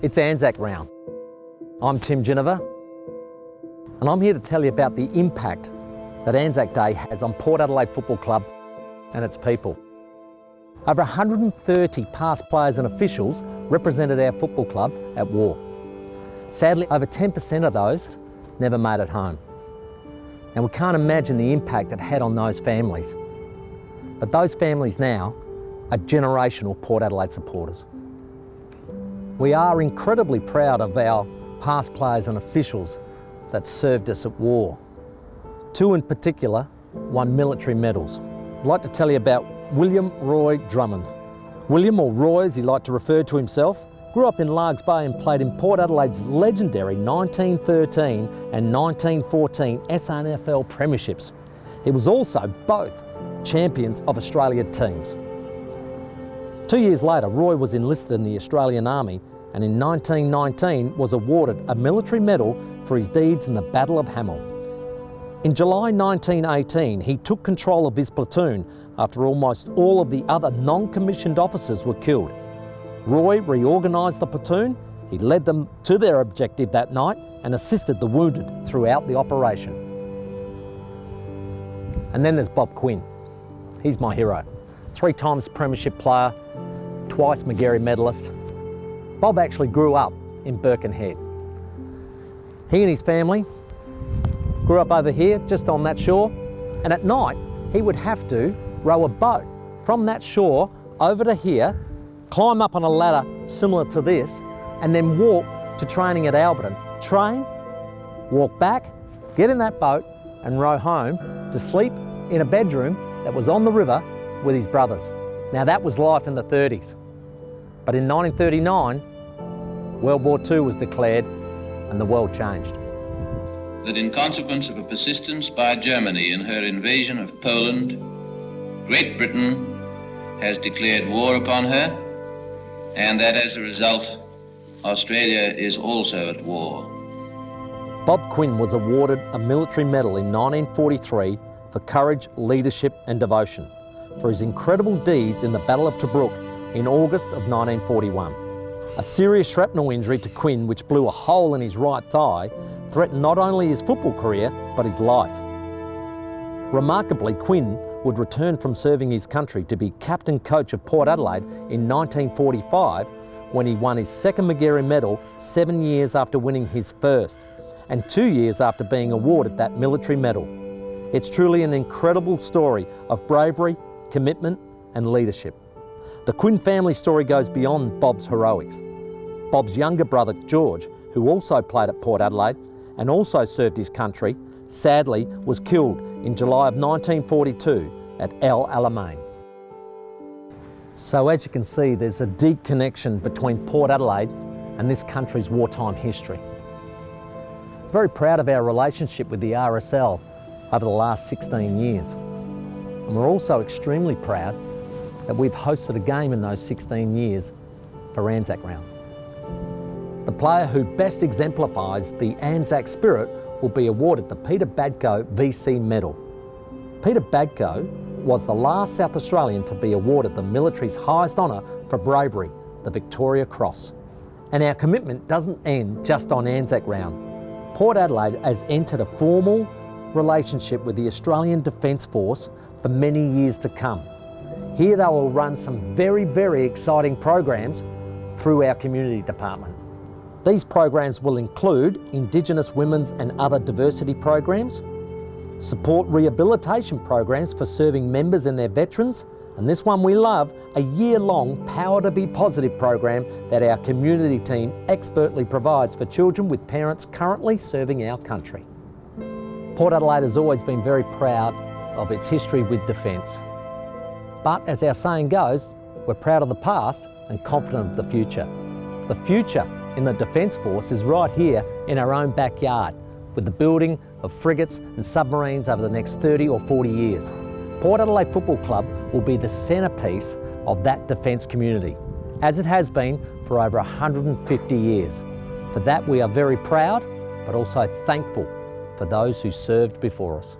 It's ANZAC round. I'm Tim Ginniver, and I'm here to tell you about the impact that ANZAC Day has on Port Adelaide Football Club and its people. Over 130 past players and officials represented our football club at war. Sadly, over 10% of those never made it home. And we can't imagine the impact it had on those families. But those families now are generational Port Adelaide supporters. We are incredibly proud of our past players and officials that served us at war. Two in particular won military medals. I'd like to tell you about William Roy Drummond. William, or Roy as he liked to refer to himself, grew up in Largs Bay and played in Port Adelaide's legendary 1913 and 1914 SANFL premierships. He was also both champions of Australia teams. 2 years later, Roy was enlisted in the Australian Army and in 1919 was awarded a military medal for his deeds in the Battle of Hamel. In July 1918, he took control of his platoon after almost all of the other non-commissioned officers were killed. Roy reorganised the platoon, he led them to their objective that night and assisted the wounded throughout the operation. And then there's Bob Quinn. He's my hero. 3 times premiership player, twice Magarey medalist. Bob actually grew up in Birkenhead. He and his family grew up over here, just on that shore, and at night he would have to row a boat from that shore over to here, climb up on a ladder similar to this, and then walk to training at Alberton. Train, walk back, get in that boat and row home to sleep in a bedroom that was on the river with his brothers. Now that was life in the 30s. But in 1939, World War II was declared and the world changed. That in consequence of a persistence by Germany in her invasion of Poland, Great Britain has declared war upon her, and that as a result, Australia is also at war. Bob Quinn was awarded a military medal in 1943 for courage, leadership and devotion for his incredible deeds in the Battle of Tobruk in August of 1941. A serious shrapnel injury to Quinn, which blew a hole in his right thigh, threatened not only his football career, but his life. Remarkably, Quinn would return from serving his country to be captain coach of Port Adelaide in 1945 when he won his second Magarey medal 7 years after winning his first and 2 years after being awarded that military medal. It's truly an incredible story of bravery, commitment and leadership. The Quinn family story goes beyond Bob's heroics. Bob's younger brother George, who also played at Port Adelaide and also served his country, sadly was killed in July of 1942 at El Alamein. So as you can see, there's a deep connection between Port Adelaide and this country's wartime history. Very proud of our relationship with the RSL over the last 16 years. And we're also extremely proud that we've hosted a game in those 16 years for ANZAC round. The player who best exemplifies the ANZAC spirit will be awarded the Peter Badco VC Medal. Peter Badco was the last South Australian to be awarded the military's highest honour for bravery, the Victoria Cross. And our commitment doesn't end just on ANZAC round. Port Adelaide has entered a formal relationship with the Australian Defence Force for many years to come. Here they will run some very, very exciting programs through our community department. These programs will include Indigenous women's and other diversity programs, support rehabilitation programs for serving members and their veterans, and this one we love, a year-long Power to Be Positive program that our community team expertly provides for children with parents currently serving our country. Port Adelaide has always been very proud of its history with defence. But as our saying goes, we're proud of the past and confident of the future. The future in the Defence Force is right here in our own backyard, with the building of frigates and submarines over the next 30 or 40 years. Port Adelaide Football Club will be the centrepiece of that defence community, as it has been for over 150 years. For that we are very proud, but also thankful for those who served before us.